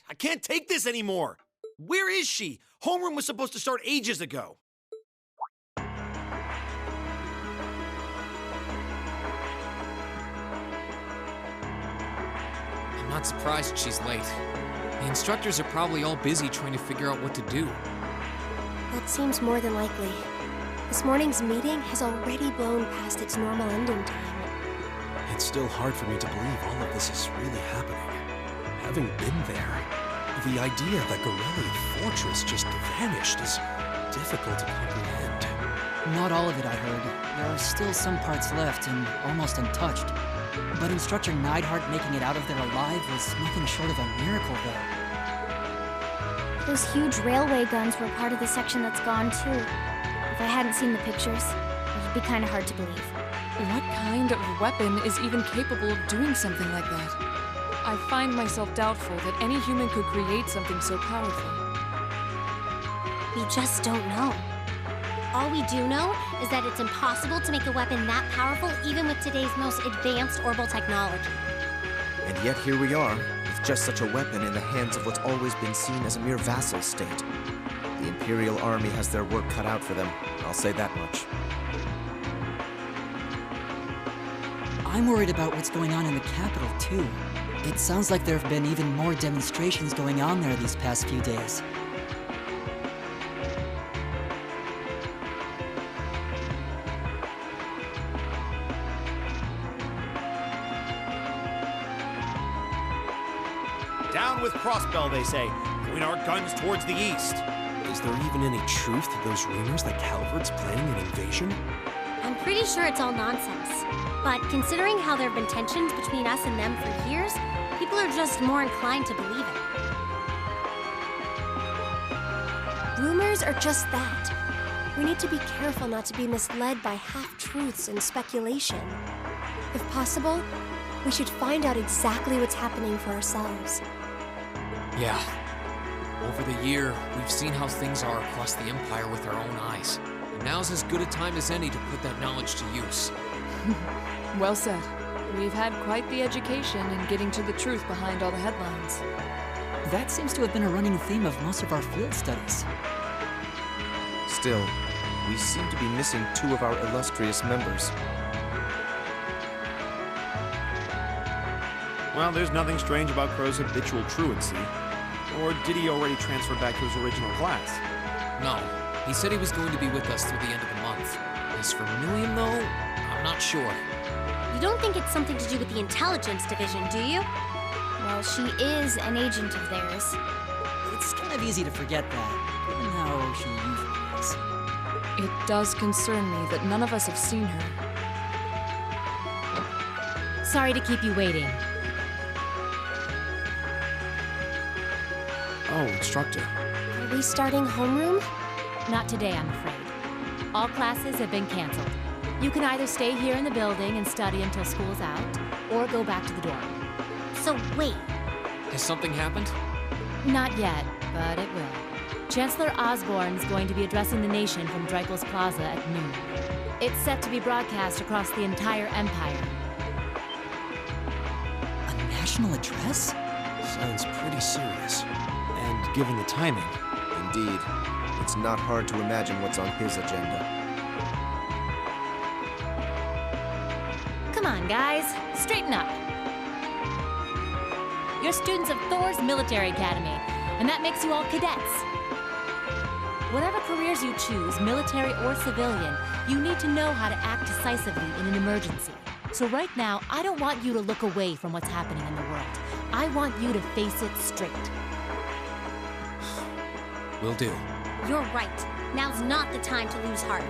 I can't take this anymore. Where is she? Homeroom was supposed to start ages ago. I'm not surprised she's late. The instructors are probably all busy trying to figure out what to do. That seems more than likely. This morning's meeting has already blown past its normal ending time. It's still hard for me to believe all of this is really happening. Having been there, the idea that Gorelian Fortress just vanished is difficult to comprehend. Not all of it, I heard. There are still some parts left and almost untouched. But Instructor Neidhart making it out of there alive was nothing short of a miracle, though. Those huge railway guns were part of the section that's gone, too. If I hadn't seen the pictures, it'd be kind of hard to believe. What kind of weapon is even capable of doing something like that? I find myself doubtful that any human could create something so powerful. We just don't know. All we do know is that it's impossible to make a weapon that powerful even with today's most advanced orbital technology. And yet here we are, with just such a weapon in the hands of what's always been seen as a mere vassal state. The Imperial Army has their work cut out for them, I'll say that much. I'm worried about what's going on in the capital, too. It sounds like there have been even more demonstrations going on there these past few days. Down with Crossbell, they say. Point our guns towards the east. Is there even any truth to those rumors that Calvard's planning an invasion? I'm pretty sure it's all nonsense. But considering how there have been tensions between us and them for years, people are just more inclined to believe it. Rumors are just that. We need to be careful not to be misled by half-truths and speculation. If possible, we should find out exactly what's happening for ourselves. Yeah. Over the year, we've seen how things are across the Empire with our own eyes. And now's as good a time as any to put that knowledge to use. Well said. We've had quite the education in getting to the truth behind all the headlines. That seems to have been a running theme of most of our field studies. Still, we seem to be missing two of our illustrious members. Well, there's nothing strange about Crow's habitual truancy. Or did he already transfer back to his original class? No. He said he was going to be with us through the end of the month. As for Milliam, though, I'm not sure. You don't think it's something to do with the intelligence division, do you? Well, she is an agent of theirs. It's kind of easy to forget that, given how she usually is. It does concern me that none of us have seen her. Sorry to keep you waiting. Oh, Instructor. Are we starting homeroom? Not today, I'm afraid. All classes have been canceled. You can either stay here in the building and study until school's out, or go back to the dorm. So wait. Has something happened? Not yet, but it will. Chancellor Osborne's going to be addressing the nation from Dreikel's Plaza at noon. It's set to be broadcast across the entire Empire. A national address? Sounds pretty serious. And given the timing, Indeed. It's not hard to imagine what's on his agenda. Come on, guys. Straighten up. You're students of Thor's Military Academy, and that makes you all cadets. Whatever careers you choose, military or civilian, you need to know how to act decisively in an emergency. So right now, I don't want you to look away from what's happening in the world. I want you to face it straight. Will do. You're right. Now's not the time to lose heart.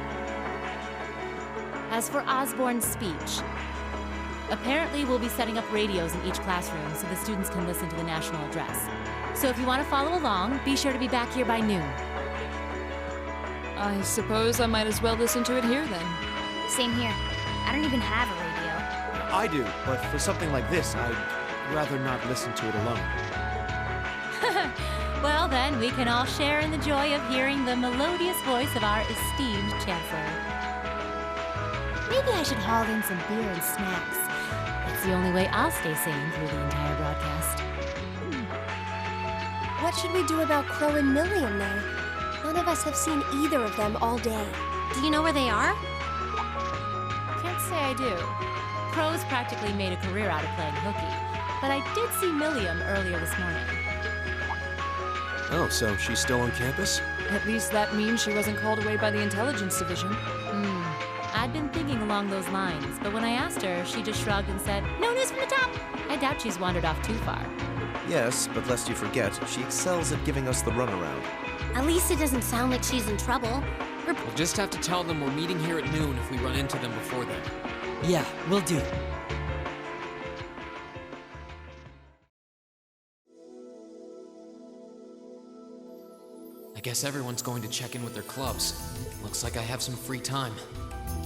As for Osborne's speech, apparently we'll be setting up radios in each classroom so the students can listen to the national address. So if you want to follow along, be sure to be back here by noon. I suppose I might as well listen to it here then. Same here. I don't even have a radio. I do, but for something like this, I'd rather not listen to it alone. Well then, we can all share in the joy of hearing the melodious voice of our esteemed Chancellor. Maybe I should haul in some beer and snacks. That's the only way I'll stay sane through the entire broadcast. What should we do about Crow and Milliam, though? None of us have seen either of them all day. Do you know where they are? Can't say I do. Crow's practically made a career out of playing hooky, but I did see Milliam earlier this morning. Oh, so she's still on campus? At least that means she wasn't called away by the intelligence division. I'd been thinking along those lines, but when I asked her, she just shrugged and said, "No news from the top." I doubt she's wandered off too far. Yes, but lest you forget, she excels at giving us the runaround. At least it doesn't sound like she's in trouble. We'll just have to tell them we're meeting here at noon if we run into them before then. Yeah, will do. I guess everyone's going to check in with their clubs. Looks like I have some free time.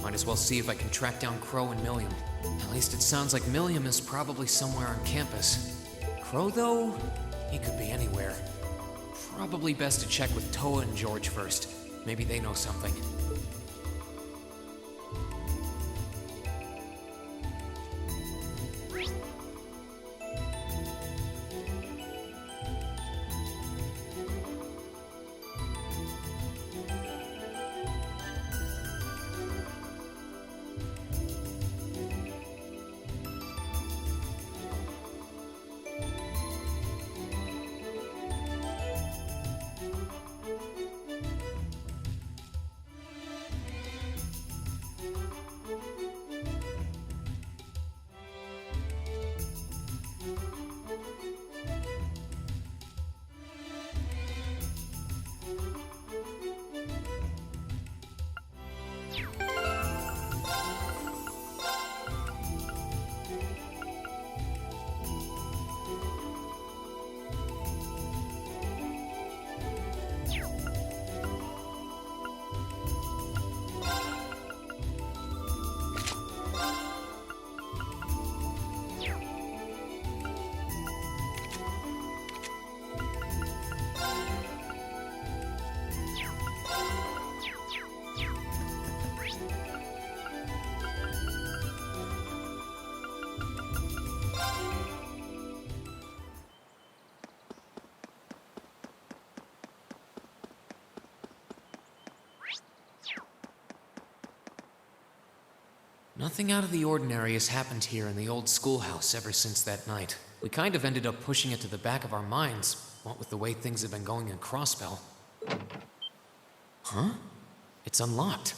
Might as well see if I can track down Crow and Milliam. At least it sounds like Milliam is probably somewhere on campus. Crow, though? He could be anywhere. Probably best to check with Toa and George first. Maybe they know something. Nothing out of the ordinary has happened here in the old schoolhouse ever since that night. We kind of ended up pushing it to the back of our minds, what with the way things have been going in Crossbell. Huh? It's unlocked.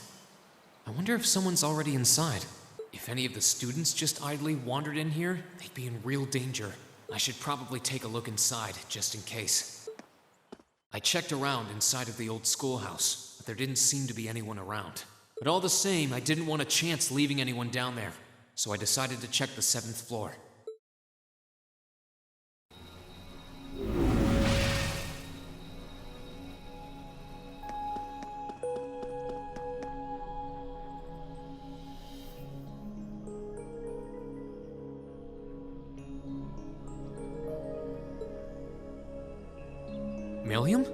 I wonder if someone's already inside. If any of the students just idly wandered in here, they'd be in real danger. I should probably take a look inside, just in case. I checked around inside of the old schoolhouse, but there didn't seem to be anyone around. But all the same, I didn't want a chance leaving anyone down there, so I decided to check the 7th floor. Milliam?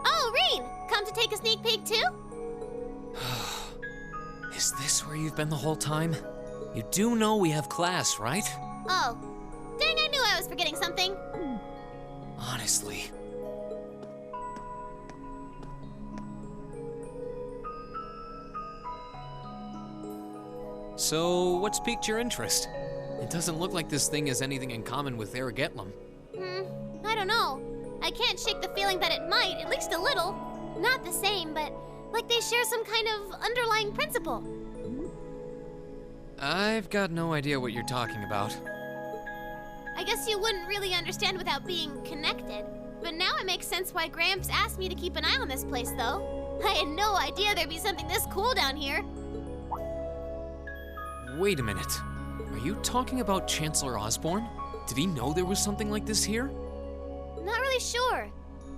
Oh, Rean! peek too? Is this where you've been the whole time? You do know we have class, right? Oh. Dang, I knew I was forgetting something. Honestly. So, what's piqued your interest? It doesn't look like this thing has anything in common with Edgelord. I don't know. I can't shake the feeling that it might, at least a little. Not the same, but like they share some kind of underlying principle. I've got no idea what you're talking about. I guess you wouldn't really understand without being connected. But now it makes sense why Gramps asked me to keep an eye on this place, though. I had no idea there'd be something this cool down here. Wait a minute. Are you talking about Chancellor Osborne? Did he know there was something like this here? Not really sure.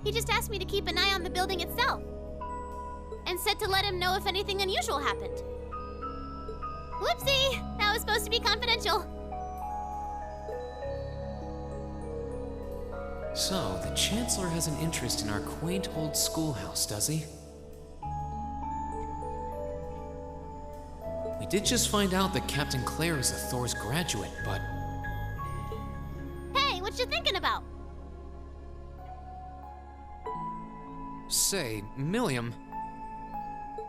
He just asked me to keep an eye on the building itself. And said to let him know if anything unusual happened. Whoopsie! That was supposed to be confidential. So, the Chancellor has an interest in our quaint old schoolhouse, does he? We did just find out that Captain Claire is a Thor's graduate, but... Hey, what you thinking about? Say, Milliam,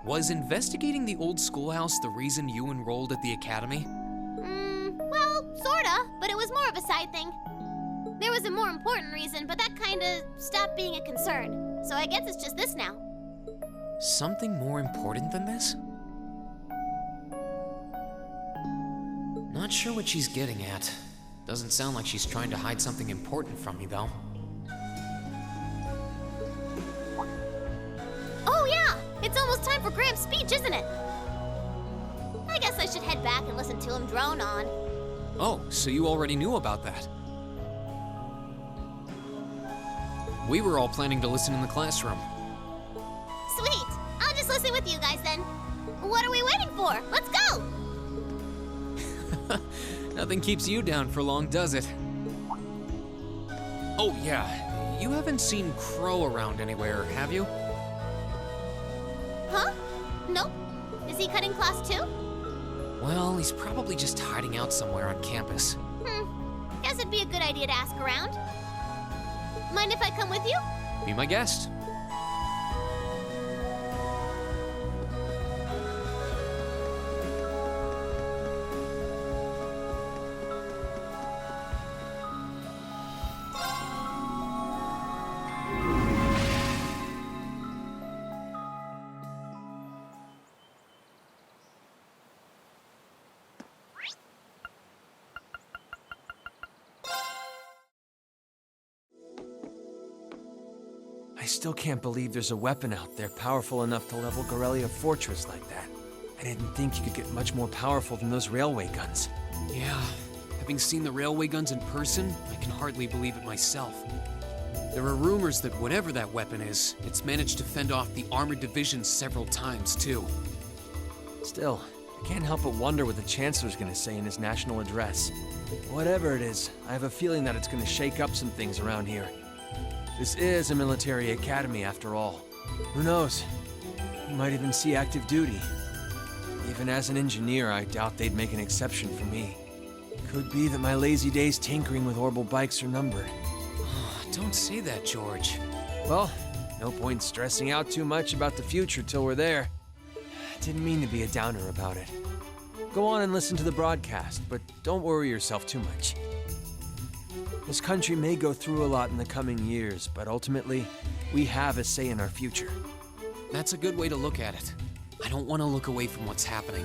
was investigating the old schoolhouse the reason you enrolled at the academy? Well, sorta, but it was more of a side thing. There was a more important reason, but that kinda stopped being a concern. So I guess it's just this now. Something more important than this? Not sure what she's getting at. Doesn't sound like she's trying to hide something important from me, though. Oh yeah! It's almost time for Gramps' speech, isn't it? I guess I should head back and listen to him drone on. Oh, so you already knew about that? We were all planning to listen in the classroom. Sweet! I'll just listen with you guys then. What are we waiting for? Let's go! Nothing keeps you down for long, does it? Oh, yeah. You haven't seen Crow around anywhere, have you? Huh? Nope. Is he cutting class too? Well, he's probably just hiding out somewhere on campus. Guess it'd be a good idea to ask around. Mind if I come with you? Be my guest. I still can't believe there's a weapon out there powerful enough to level Gorelia Fortress like that. I didn't think you could get much more powerful than those railway guns. Yeah, having seen the railway guns in person, I can hardly believe it myself. There are rumors that whatever that weapon is, it's managed to fend off the armored divisions several times, too. Still, I can't help but wonder what the Chancellor's gonna say in his national address. Whatever it is, I have a feeling that it's gonna shake up some things around here. This is a military academy, after all. Who knows? You might even see active duty. Even as an engineer, I doubt they'd make an exception for me. Could be that my lazy days tinkering with orbital bikes are numbered. Don't say that, George. Well, no point stressing out too much about the future till we're there. Didn't mean to be a downer about it. Go on and listen to the broadcast, but don't worry yourself too much. This country may go through a lot in the coming years, but ultimately, we have a say in our future. That's a good way to look at it. I don't want to look away from what's happening.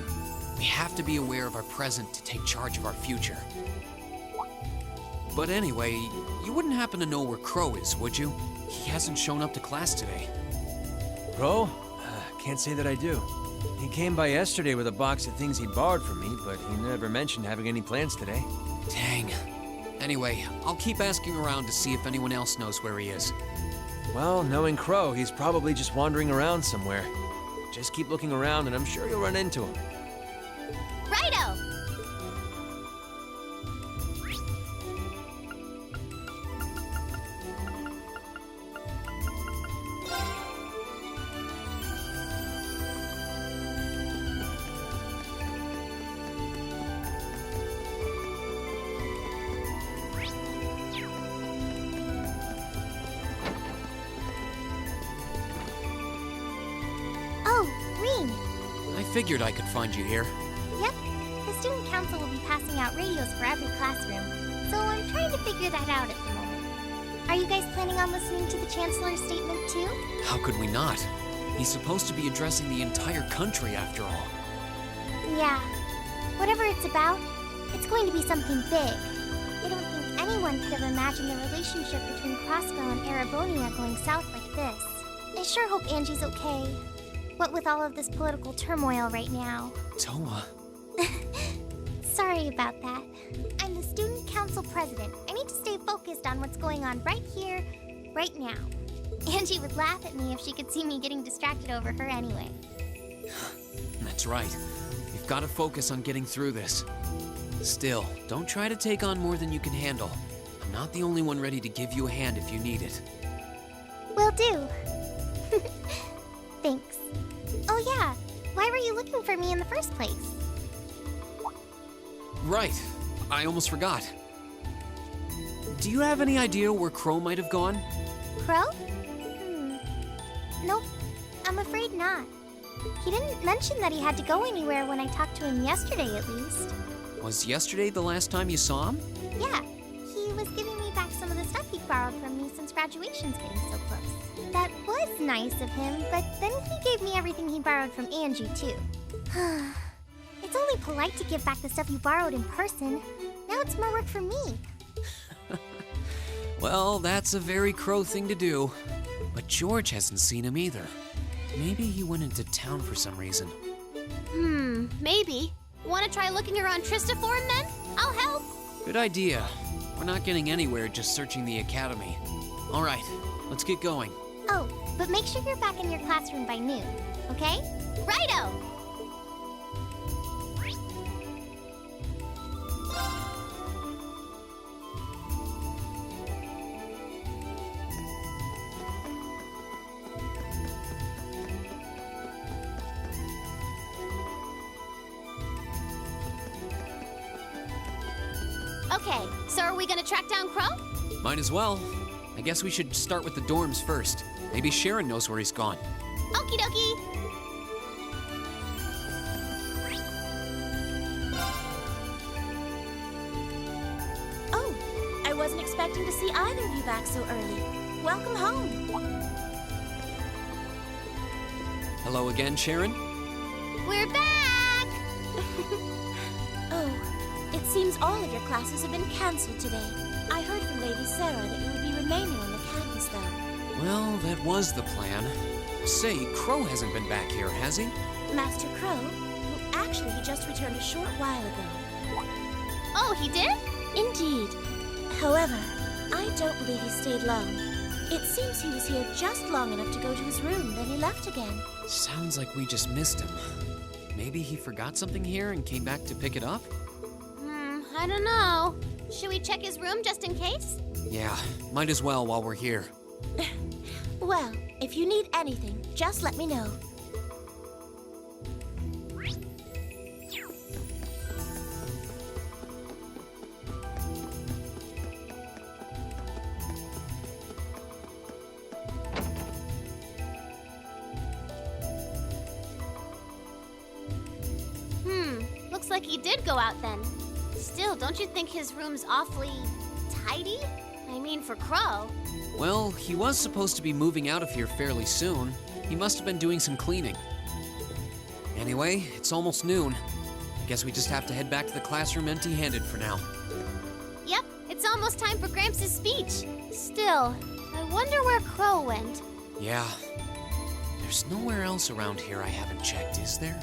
We have to be aware of our present to take charge of our future. But anyway, you wouldn't happen to know where Crow is, would you? He hasn't shown up to class today. Crow? Can't say that I do. He came by yesterday with a box of things he borrowed from me, but he never mentioned having any plans today. Dang. Anyway, I'll keep asking around to see if anyone else knows where he is. Well, knowing Crow, he's probably just wandering around somewhere. Just keep looking around and I'm sure you'll run into him. Righto! figured I could find you here. Yep. The student council will be passing out radios for every classroom, so I'm trying to figure that out at the moment. Are you guys planning on listening to the Chancellor's statement too? How could we not? He's supposed to be addressing the entire country after all. Yeah. Whatever it's about, it's going to be something big. I don't think anyone could have imagined the relationship between Crossbow and Arabonia going south like this. I sure hope Angie's okay. What with all of this political turmoil right now. Toa. Sorry about that. I'm the student council president. I need to stay focused on what's going on right here, right now. Angie would laugh at me if she could see me getting distracted over her anyway. That's right. You've got to focus on getting through this. Still, don't try to take on more than you can handle. I'm not the only one ready to give you a hand if you need it. Will do. Thanks. Oh yeah, why were you looking for me in the first place? Right. I almost forgot. Do you have any idea where Crow might have gone? Crow? Nope, I'm afraid not. He didn't mention that he had to go anywhere when I talked to him yesterday, at least. Was yesterday the last time you saw him? Yeah, he was giving me back some of the stuff he borrowed from me since graduation's getting so close. That was nice of him, but then he gave me everything he borrowed from Angie, too. It's only polite to give back the stuff you borrowed in person. Now it's more work for me. Well, that's a very Crow thing to do. But George hasn't seen him either. Maybe he went into town for some reason. Maybe. Want to try looking around Trista for him then? I'll help. Good idea. We're not getting anywhere just searching the academy. All right, let's get going. Oh, but make sure you're back in your classroom by noon, okay? Righto! Okay, so are we gonna track down Crow? Might as well. I guess we should start with the dorms first. Maybe Sharon knows where he's gone. Okie dokie! Oh, I wasn't expecting to see either of you back so early. Welcome home. Hello again, Sharon? We're back! Oh, it seems all of your classes have been cancelled today. I heard from Lady Sarah that you would be remaining on the campus, though. Well, that was the plan. Say, Crow hasn't been back here, has he? Master Crow? Well, actually, he just returned a short while ago. Oh, he did? Indeed. However, I don't believe he stayed long. It seems he was here just long enough to go to his room, then he left again. Sounds like we just missed him. Maybe he forgot something here and came back to pick it up? I don't know. Should we check his room just in case? Yeah, might as well while we're here. Well, if you need anything, just let me know. Looks like he did go out then. Still, don't you think his room's awfully tidy? I mean, for Crow. Well, he was supposed to be moving out of here fairly soon. He must have been doing some cleaning. Anyway, it's almost noon. I guess we just have to head back to the classroom empty-handed for now. Yep, it's almost time for Gramps' speech. Still, I wonder where Crow went. Yeah. There's nowhere else around here I haven't checked, is there?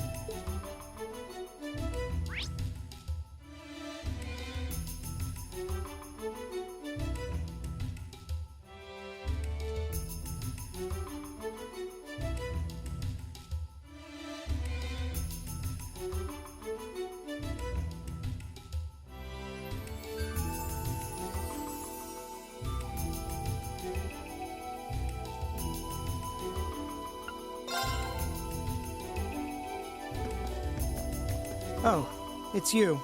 Oh, it's you.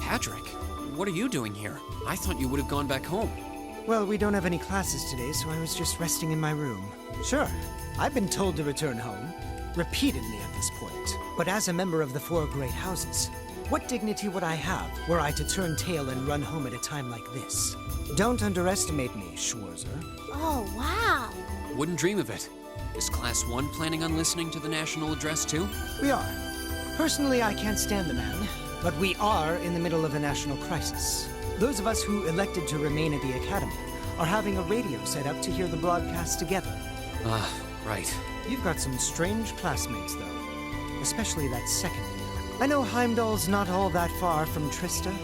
Patrick, what are you doing here? I thought you would have gone back home. Well, we don't have any classes today, so I was just resting in my room. Sure, I've been told to return home, repeatedly at this point. But as a member of the Four Great Houses, what dignity would I have were I to turn tail and run home at a time like this? Don't underestimate me, Schwarzer. Oh, wow. Wouldn't dream of it. Is Class 1 planning on listening to the national address too? We are. Personally, I can't stand the man, but we are in the middle of a national crisis. Those of us who elected to remain at the Academy are having a radio set up to hear the broadcast together. Right. You've got some strange classmates, though. Especially that second year. I know Heimdall's not all that far from Trista,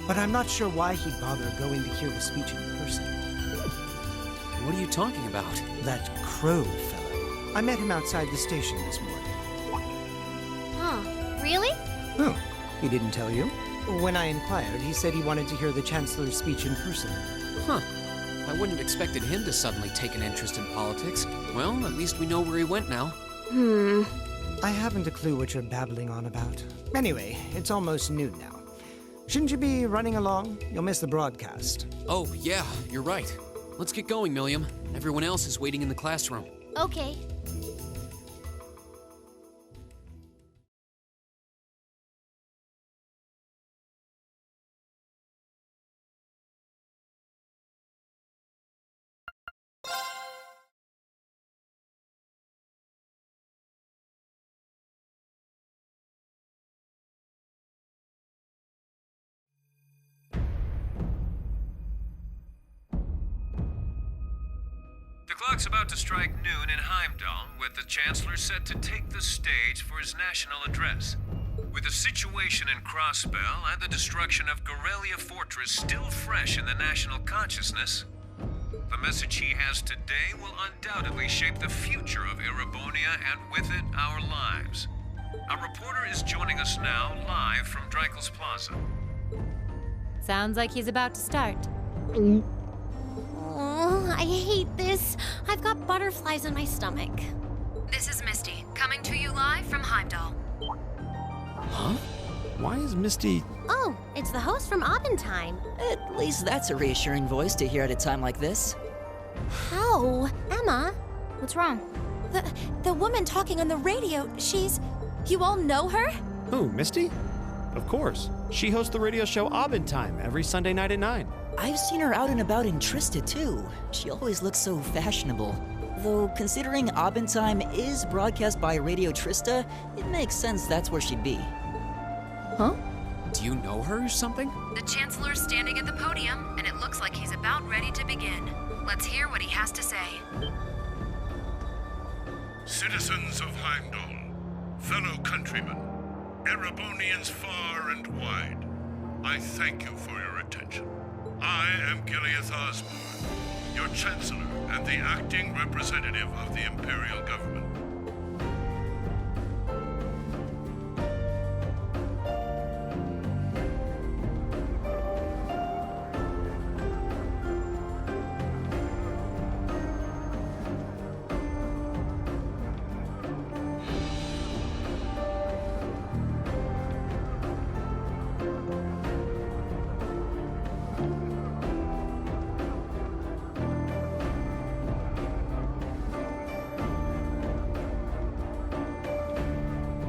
but I'm not sure why he'd bother going to hear the speech in person. What are you talking about? That Crow fellow. I met him outside the station this morning. Huh. Really? Oh, he didn't tell you? When I inquired, he said he wanted to hear the Chancellor's speech in person. Huh. I wouldn't have expected him to suddenly take an interest in politics. Well, at least we know where he went now. I haven't a clue what you're babbling on about. Anyway, it's almost noon now. Shouldn't you be running along? You'll miss the broadcast. Oh, yeah, you're right. Let's get going, Milliam. Everyone else is waiting in the classroom. Okay. The clock's about to strike noon in Heimdall, with the Chancellor set to take the stage for his national address. With the situation in Crossbell and the destruction of Gorelia Fortress still fresh in the national consciousness, the message he has today will undoubtedly shape the future of Erebonia and with it, our lives. Our reporter is joining us now live from Dreikel's Plaza. Sounds like he's about to start. Oh, I hate this. I've got butterflies in my stomach. This is Misty, coming to you live from Heimdall. Huh? Why is Misty... Oh, it's the host from Abendheim. At least that's a reassuring voice to hear at a time like this. How? Emma? What's wrong? The woman talking on the radio, she's... You all know her? Who, Misty? Of course. She hosts the radio show Abendheim every Sunday night at 9. I've seen her out and about in Trista, too. She always looks so fashionable. Though, considering Abendheim is broadcast by Radio Trista, it makes sense that's where she'd be. Huh? Do you know her or something? The Chancellor's standing at the podium, and it looks like he's about ready to begin. Let's hear what he has to say. Citizens of Heimdall, fellow countrymen, Erebonians far and wide, I thank you for your attention. I am Gileath Osborne, your Chancellor and the acting representative of the Imperial Government.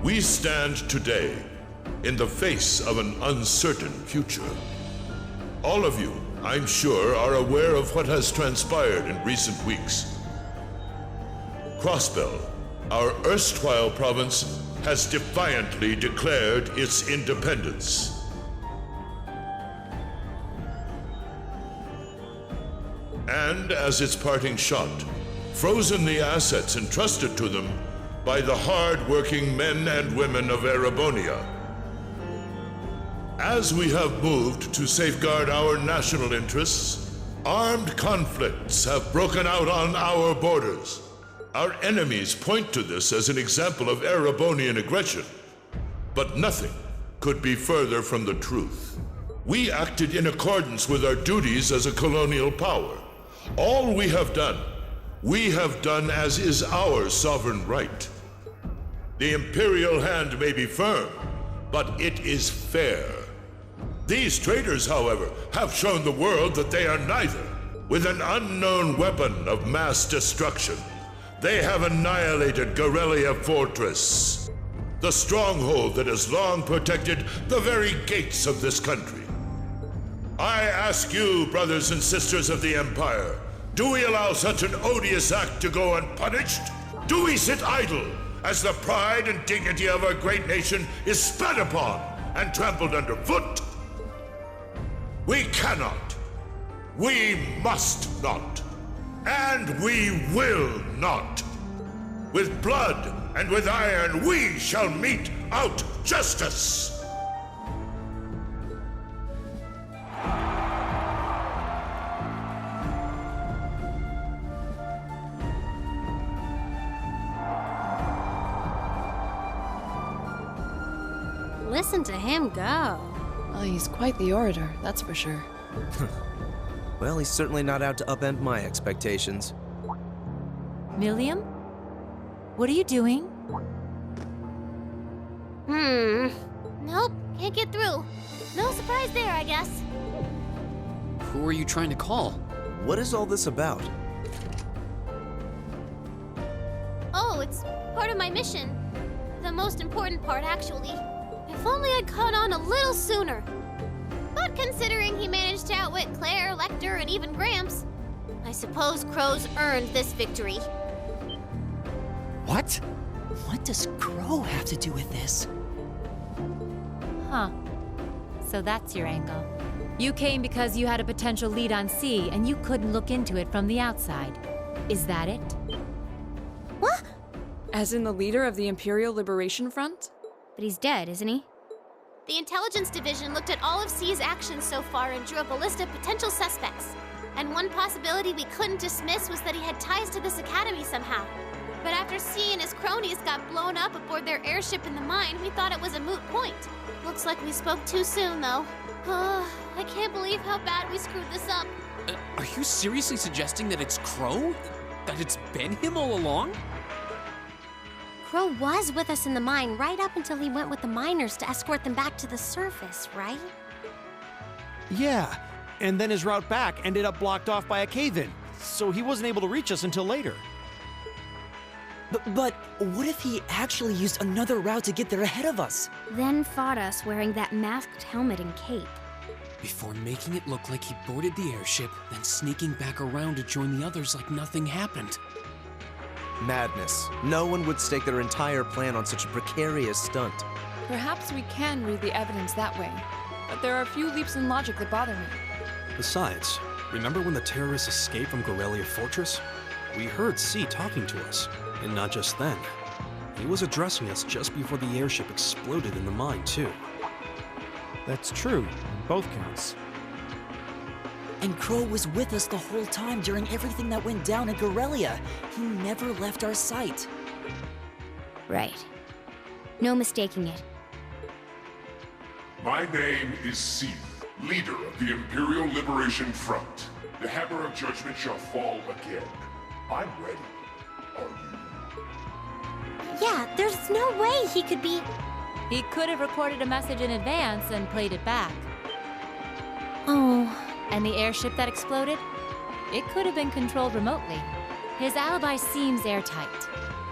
We stand today in the face of an uncertain future. All of you, I'm sure, are aware of what has transpired in recent weeks. Crossbell, our erstwhile province, has defiantly declared its independence. And as its parting shot, frozen the assets entrusted to them by the hard-working men and women of Erebonia. As we have moved to safeguard our national interests, armed conflicts have broken out on our borders. Our enemies point to this as an example of Erebonian aggression, but nothing could be further from the truth. We acted in accordance with our duties as a colonial power. All we have done as is our sovereign right. The Imperial hand may be firm, but it is fair. These traitors, however, have shown the world that they are neither. With an unknown weapon of mass destruction, they have annihilated Gorelia Fortress, the stronghold that has long protected the very gates of this country. I ask you, brothers and sisters of the Empire, do we allow such an odious act to go unpunished? Do we sit idle as the pride and dignity of our great nation is spat upon and trampled underfoot? We cannot. We must not. And we will not. With blood and with iron, we shall mete out justice. Listen to him go. Well, he's quite the orator, that's for sure. Well, he's certainly not out to upend my expectations. Milliam? What are you doing? Nope, can't get through. No surprise there, I guess. Who are you trying to call? What is all this about? Oh, it's part of my mission. The most important part, actually. If only I'd caught on a little sooner. But considering he managed to outwit Claire, Lecter, and even Gramps, I suppose Crow's earned this victory. What? What does Crow have to do with this? Huh. So that's your angle. You came because you had a potential lead on C and you couldn't look into it from the outside. Is that it? What? As in the leader of the Imperial Liberation Front? But he's dead, isn't he? The Intelligence Division looked at all of C's actions so far and drew up a list of potential suspects. And one possibility we couldn't dismiss was that he had ties to this academy somehow. But after C and his cronies got blown up aboard their airship in the mine, we thought it was a moot point. Looks like we spoke too soon, though. I can't believe how bad we screwed this up. Are you seriously suggesting that it's Crow? That it's been him all along? Crow was with us in the mine right up until he went with the miners to escort them back to the surface, right? Yeah, and then his route back ended up blocked off by a cave-in, so he wasn't able to reach us until later. But what if he actually used another route to get there ahead of us? Then fought us wearing that masked helmet and cape. Before making it look like he boarded the airship, then sneaking back around to join the others like nothing happened. Madness. No one would stake their entire plan on such a precarious stunt. Perhaps we can read the evidence that way, but there are a few leaps in logic that bother me. Besides, remember when the terrorists escaped from Gorelia Fortress? We heard C talking to us, and not just then. He was addressing us just before the airship exploded in the mine, too. That's true, on both counts. And Crow was with us the whole time during everything that went down at Gorelia. He never left our sight. Right. No mistaking it. My name is C, leader of the Imperial Liberation Front. The hammer of judgment shall fall again. I'm ready. Are you? Yeah, there's no way he could be... He could have recorded a message in advance and played it back. Oh... And the airship that exploded? It could have been controlled remotely. His alibi seems airtight.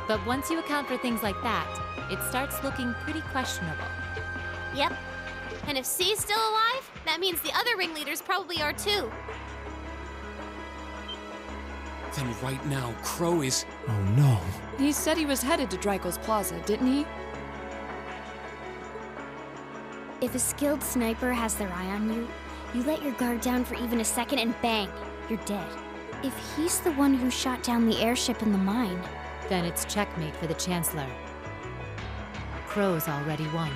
But once you account for things like that, it starts looking pretty questionable. Yep. And if C's still alive, that means the other ringleaders probably are too. Then right now, Crow is... Oh no. He said he was headed to Drykel's Plaza, didn't he? If a skilled sniper has their eye on you, you let your guard down for even a second and bang, you're dead. If he's the one who shot down the airship in the mine... Then it's checkmate for the Chancellor. Crow's already won.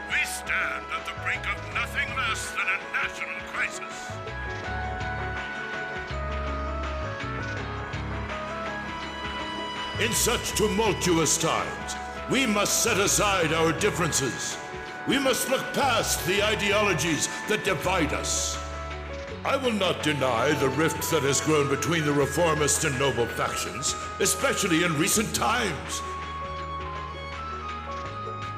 We stand at the brink of nothing less than a national crisis. In such tumultuous times, we must set aside our differences. We must look past the ideologies that divide us. I will not deny the rift that has grown between the reformist and noble factions, especially in recent times.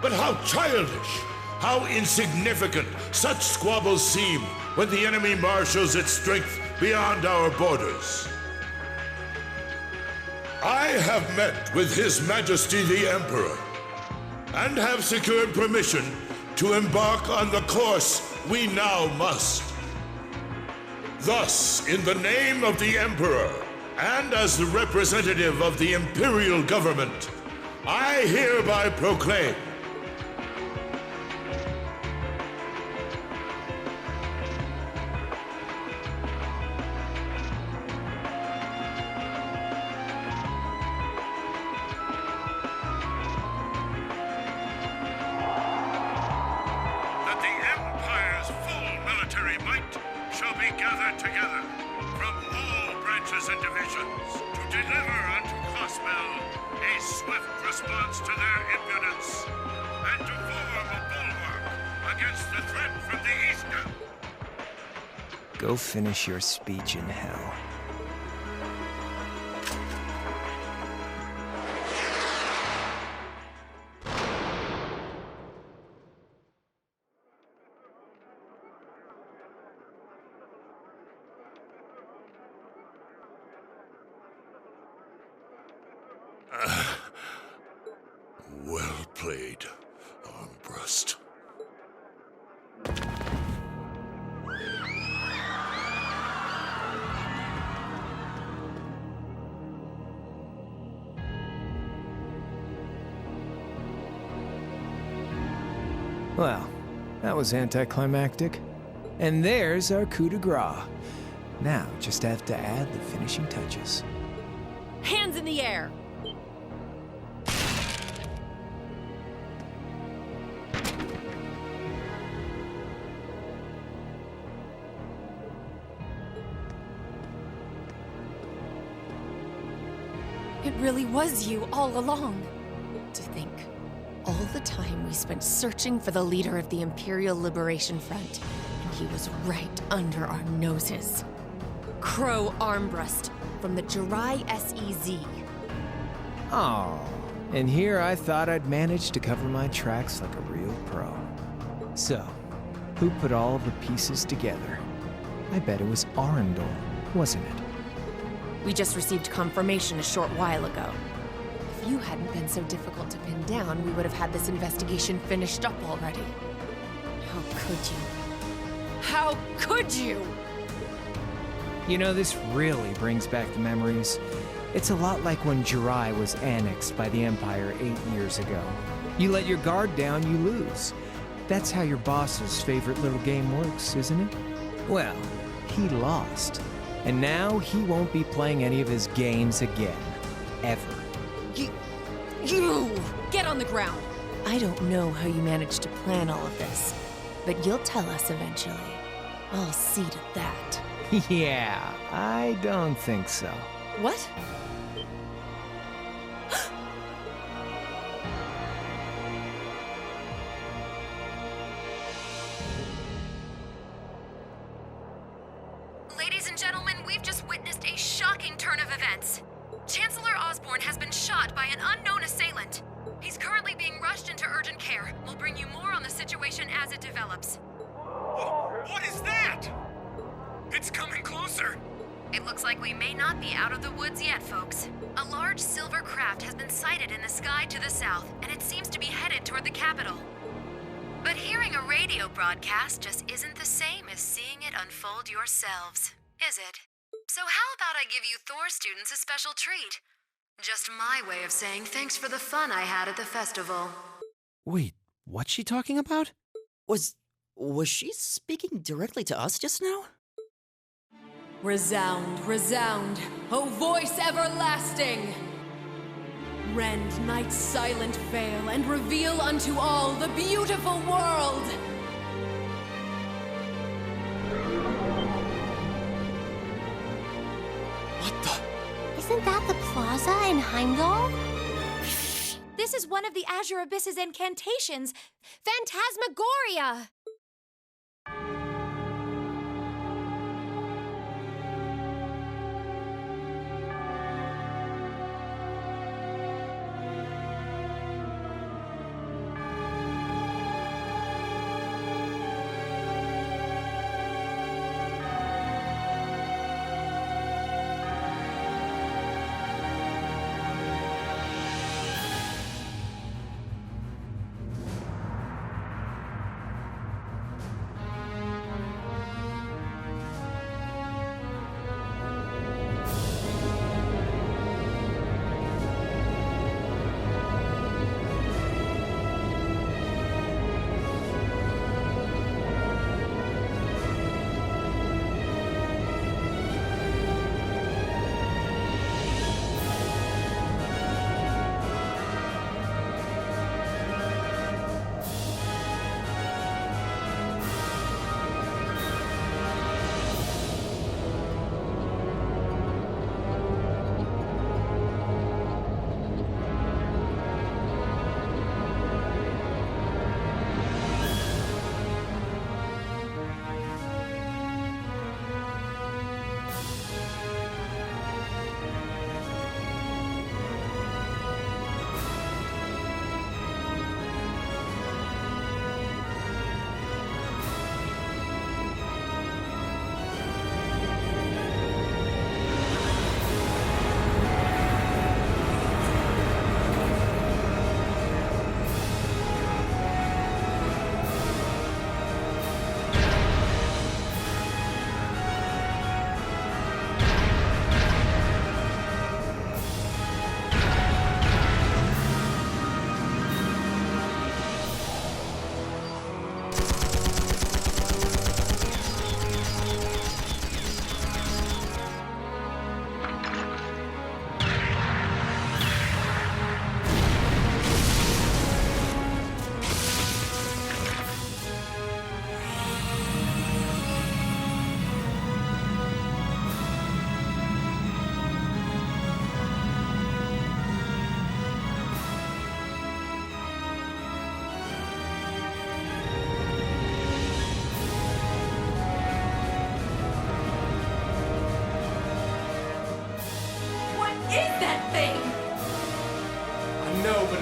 But how childish How insignificant such squabbles seem when the enemy marshals its strength beyond our borders. I have met with His Majesty the Emperor, and have secured permission to embark on the course we now must. Thus, in the name of the Emperor, and as the representative of the Imperial Government, I hereby proclaim that the Empire's full military might shall be gathered together from all branches and divisions to deliver unto Cosmel a swift response to their impudence and to form a bulwark against the threat from the east. Go finish your speech in hell. Well played, Armbrust. Well, that was anticlimactic. And there's our coup de grace. Now, just have to add the finishing touches. Hands in the air! It really was you all along. To think, all the time we spent searching for the leader of the Imperial Liberation Front, and he was right under our noses. Crow Armbrust from the Jirai SEZ. Oh, and here I thought I'd managed to cover my tracks like a real pro. So, who put all the pieces together? I bet it was Arundel, wasn't it? We just received confirmation a short while ago. If you hadn't been so difficult to pin down, we would have had this investigation finished up already. How could you? How could you? You know, this really brings back the memories. It's a lot like when Jirai was annexed by the Empire 8 years ago. You let your guard down, you lose. That's how your boss's favorite little game works, isn't it? Well, he lost. And now he won't be playing any of his games again. Ever. You! Get on the ground! I don't know how you managed to plan all of this, but you'll tell us eventually. I'll see to that. Yeah, I don't think so. What? Ladies and gentlemen, we've just witnessed a shocking turn of events. Chancellor Osborne has been shot by an unknown assailant. He's currently being rushed into urgent care. We'll bring you more on the situation as it develops. What is that? It's coming closer. It looks like we may not be out of the woods yet, folks. A large silver craft has been sighted in the sky to the south, and it seems to be headed toward the capital. But hearing a radio broadcast just isn't the same as seeing it unfold yourselves, is it? So how about I give you Thor students a special treat? Just my way of saying thanks for the fun I had at the festival. Wait, what's she talking about? Was she speaking directly to us just now? Resound, resound, O voice everlasting! Rend night's silent veil and reveal unto all the beautiful world! Isn't that the plaza in Heimdall? This is one of the Azure Abyss's incantations, Phantasmagoria!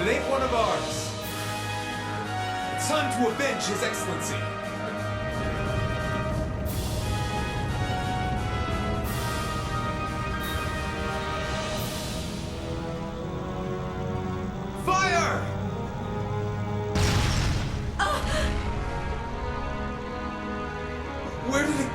it ain't one of ours. It's time to avenge His Excellency. Fire! Where did it...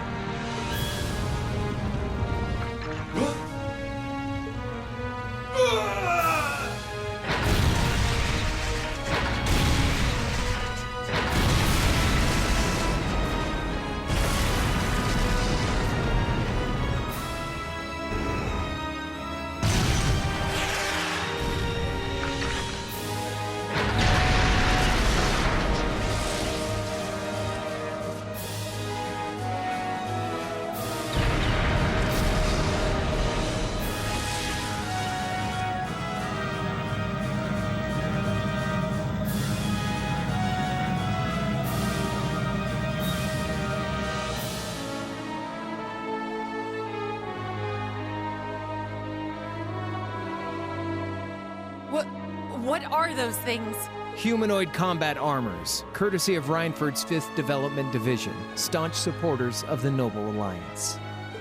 What are those things? Humanoid combat armors, courtesy of Reinford's 5th Development Division, staunch supporters of the Noble Alliance.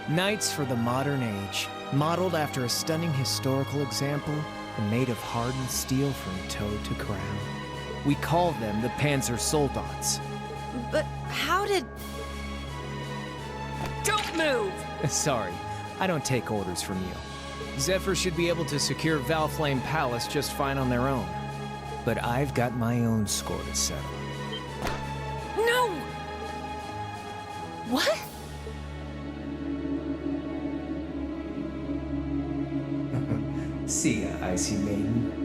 Knights for the modern age, modeled after a stunning historical example and made of hardened steel from toe to crown. We call them the Panzer Soldats. But how did... Don't move! Sorry, I don't take orders from you. Zephyr should be able to secure Valflame Palace just fine on their own. But I've got my own score to settle. No! What? See ya, Icy Maiden.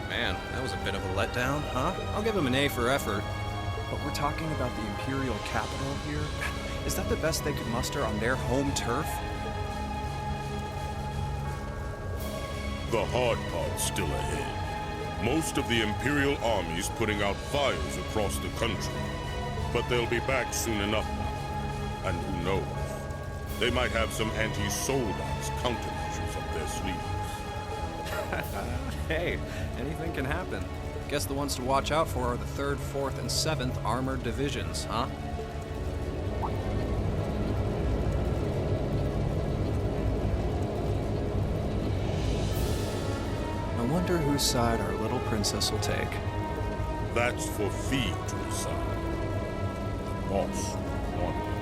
Man, that was a bit of a letdown, huh? I'll give him an A for effort. But we're talking about the Imperial capital here? Is that the best they could muster on their home turf? The hard part's still ahead. Most of the Imperial army's putting out fires across the country. But they'll be back soon enough now. And who knows? They might have some anti-Soldats countermeasures up their sleeves. Hey, anything can happen. Guess the ones to watch out for are the 3rd, 4th, and 7th Armored Divisions, huh? I wonder whose side our little princess will take. That's for Fee to decide. The boss wanted it.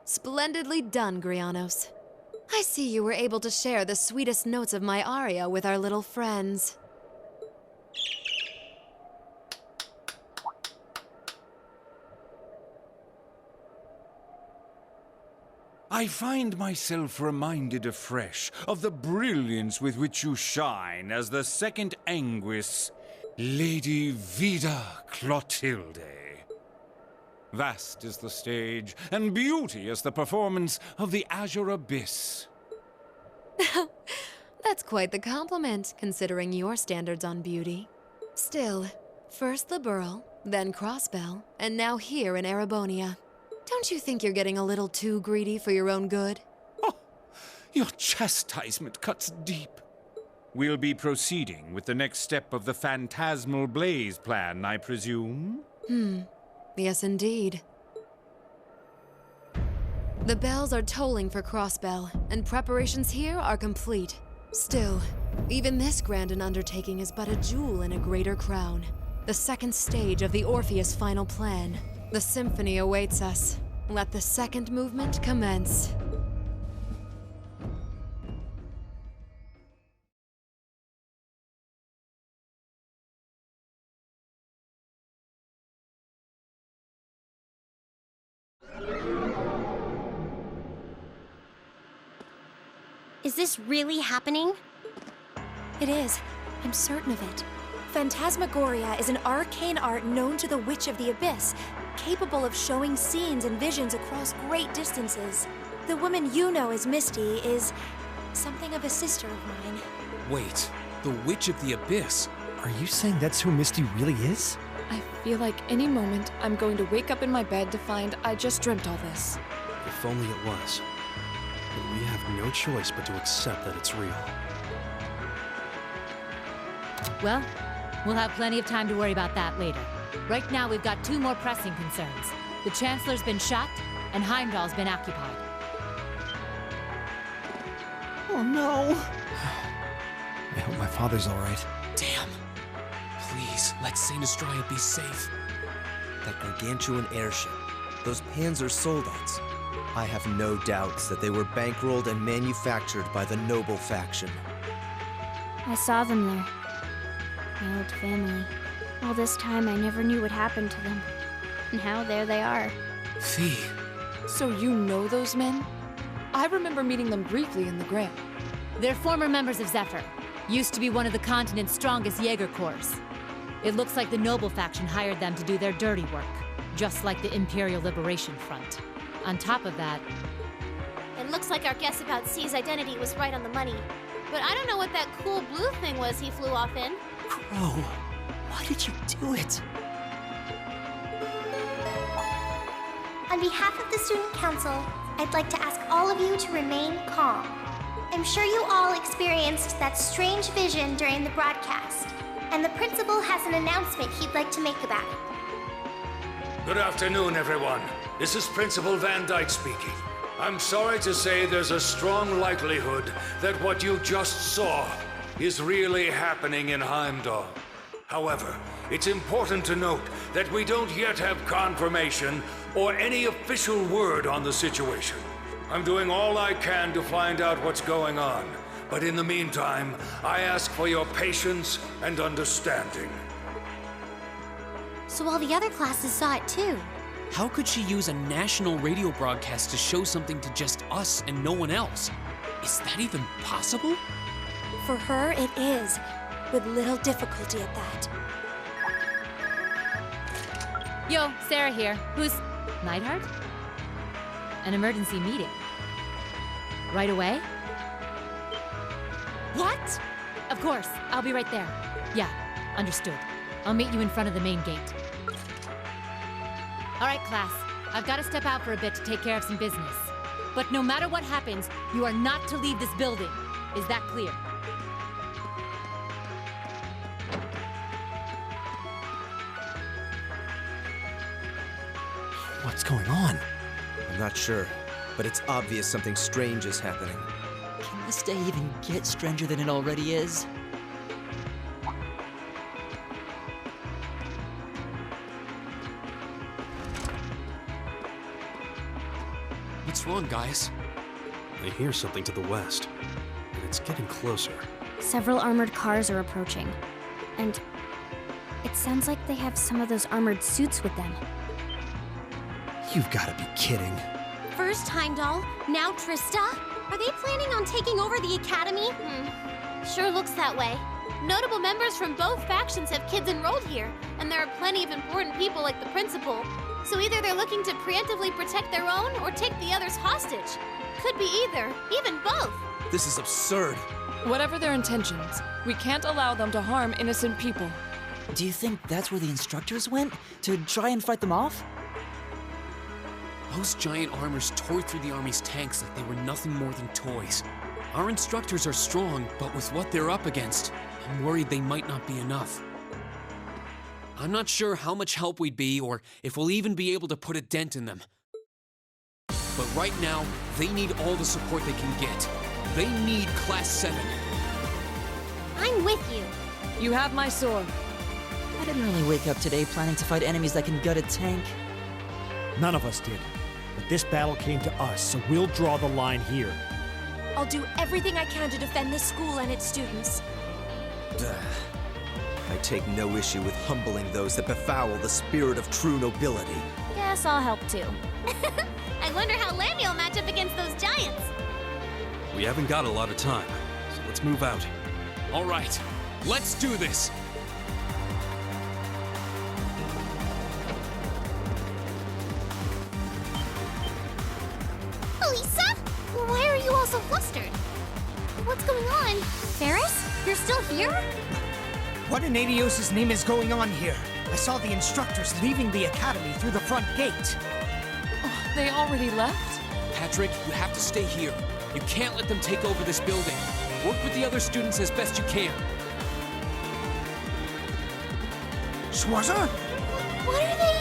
Splendidly done, Grianos. I see you were able to share the sweetest notes of my aria with our little friends. I find myself reminded afresh of the brilliance with which you shine as the second Anguis, Lady Vida Clotilde. Vast is the stage, and beauteous the performance of the Azure Abyss. That's quite the compliment, considering your standards on beauty. Still, first the Burl, then Crossbell, and now here in Erebonia. Don't you think you're getting a little too greedy for your own good? Your chastisement cuts deep. We'll be proceeding with the next step of the Phantasmal Blaze plan, I presume? Yes, indeed. The bells are tolling for Crossbell, and preparations here are complete. Still, even this grand an undertaking is but a jewel in a greater crown. The second stage of the Orpheus final plan. The symphony awaits us. Let the second movement commence. Is this really happening? It is. I'm certain of it. Phantasmagoria is an arcane art known to the Witch of the Abyss, capable of showing scenes and visions across great distances. The woman you know as Misty is something of a sister of mine. Wait, the Witch of the Abyss? Are you saying that's who Misty really is? I feel like any moment I'm going to wake up in my bed to find I just dreamt all this. If only it was. But we have no choice but to accept that it's real. Well, we'll have plenty of time to worry about that later. Right now, we've got two more pressing concerns. The Chancellor's been shot, and Heimdall's been occupied. Oh no! I hope my father's alright. Damn. Please, let Saint Astraea be safe. That gargantuan airship, those Panzer Soldats. I have no doubts that they were bankrolled and manufactured by the noble faction. I saw them there. My old family. All this time I never knew what happened to them. Now there they are. Fee. So you know those men? I remember meeting them briefly in the Grail. They're former members of Zephyr. Used to be one of the continent's strongest Jaeger Corps. It looks like the Noble faction hired them to do their dirty work, just like the Imperial Liberation Front. On top of that... It looks like our guess about C's identity was right on the money. But I don't know what that cool blue thing was he flew off in. Crow, why did you do it? On behalf of the Student Council, I'd like to ask all of you to remain calm. I'm sure you all experienced that strange vision during the broadcast, and the principal has an announcement he'd like to make about it. Good afternoon, everyone. This is Principal Van Dyke speaking. I'm sorry to say there's a strong likelihood that what you just saw is really happening in Heimdall. However, it's important to note that we don't yet have confirmation or any official word on the situation. I'm doing all I can to find out what's going on, but in the meantime, I ask for your patience and understanding. So all the other classes saw it too. How could she use a national radio broadcast to show something to just us and no one else? Is that even possible? For her, it is, with little difficulty at that. Yo, Sarah here. Who's... Neidhart? An emergency meeting. Right away? What? Of course, I'll be right there. Yeah, understood. I'll meet you in front of the main gate. All right, class. I've got to step out for a bit to take care of some business. But no matter what happens, you are not to leave this building. Is that clear? What's going on? I'm not sure, but it's obvious something strange is happening. Can this day even get stranger than it already is? What's wrong, guys? I hear something to the west, and it's getting closer. Several armored cars are approaching, and it sounds like they have some of those armored suits with them. You've got to be kidding. First Heimdall, now Trista? Are they planning on taking over the academy? Sure looks that way. Notable members from both factions have kids enrolled here, and there are plenty of important people like the principal. So either they're looking to preemptively protect their own or take the others hostage. Could be either, even both. This is absurd. Whatever their intentions, we can't allow them to harm innocent people. Do you think that's where the instructors went? To try and fight them off? Those giant armors tore through the army's tanks like they were nothing more than toys. Our instructors are strong, but with what they're up against, I'm worried they might not be enough. I'm not sure how much help we'd be or if we'll even be able to put a dent in them. But right now, they need all the support they can get. They need Class 7. I'm with you. You have my sword. I didn't really wake up today planning to fight enemies that can gut a tank. None of us did. But this battle came to us, so we'll draw the line here. I'll do everything I can to defend this school and its students. I take no issue with humbling those that befoul the spirit of true nobility. Guess I'll help too. I wonder how Lammy will match up against those giants. We haven't got a lot of time, so let's move out. All right, let's do this. Elisa? Why are you all so flustered? What's going on? Ferris? You're still here? What in Adios' name is going on here? I saw the instructors leaving the academy through the front gate. Oh, they already left? Patrick, you have to stay here. You can't let them take over this building. Work with the other students as best you can. Schwarzer? What are they?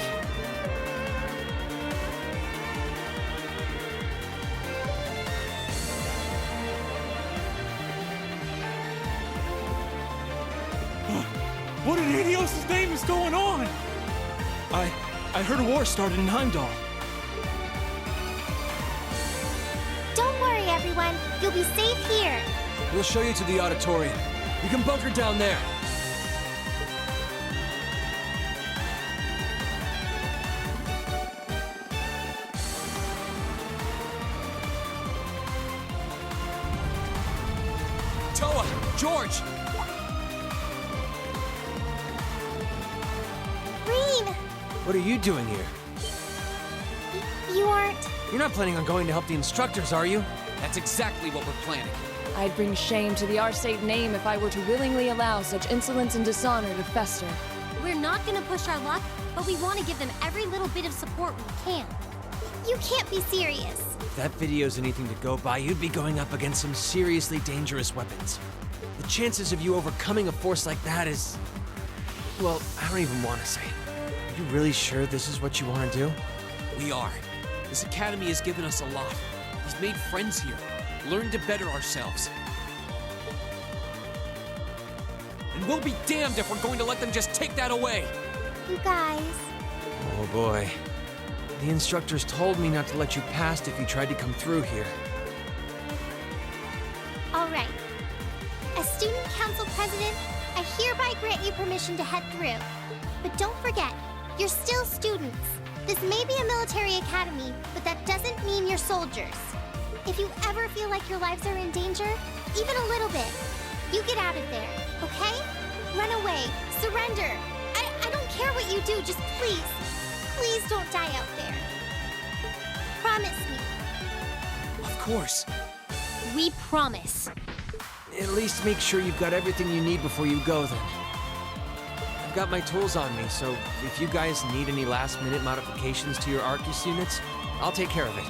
What in Adios' name is going on? I heard a war started in Heimdall. Don't worry, everyone. You'll be safe here. We'll show you to the auditorium. You can bunker down there. Toa! George! Green! What are you doing here? You aren't... You're not planning on going to help the instructors, are you? That's exactly what we're planning. I'd bring shame to the Arsane name if I were to willingly allow such insolence and dishonor to fester. We're not gonna push our luck, but we want to give them every little bit of support we can. You can't be serious. If that video's anything to go by, you'd be going up against some seriously dangerous weapons. The chances of you overcoming a force like that is... Well, I don't even want to say it. Are you really sure this is what you want to do? We are. This academy has given us a lot. We've made friends here, learned to better ourselves. And we'll be damned if we're going to let them just take that away. You guys... Oh boy. The instructors told me not to let you past if you tried to come through here. All right. As Student Council President, I hereby grant you permission to head through. But don't forget, you're still students. This may be a military academy, but that doesn't mean you're soldiers. If you ever feel like your lives are in danger, even a little bit, you get out of there, okay? Run away, surrender. I don't care what you do, just please don't die out there. Promise me. Of course. We promise. At least make sure you've got everything you need before you go then. I've got my tools on me, so if you guys need any last-minute modifications to your Arcus units, I'll take care of it.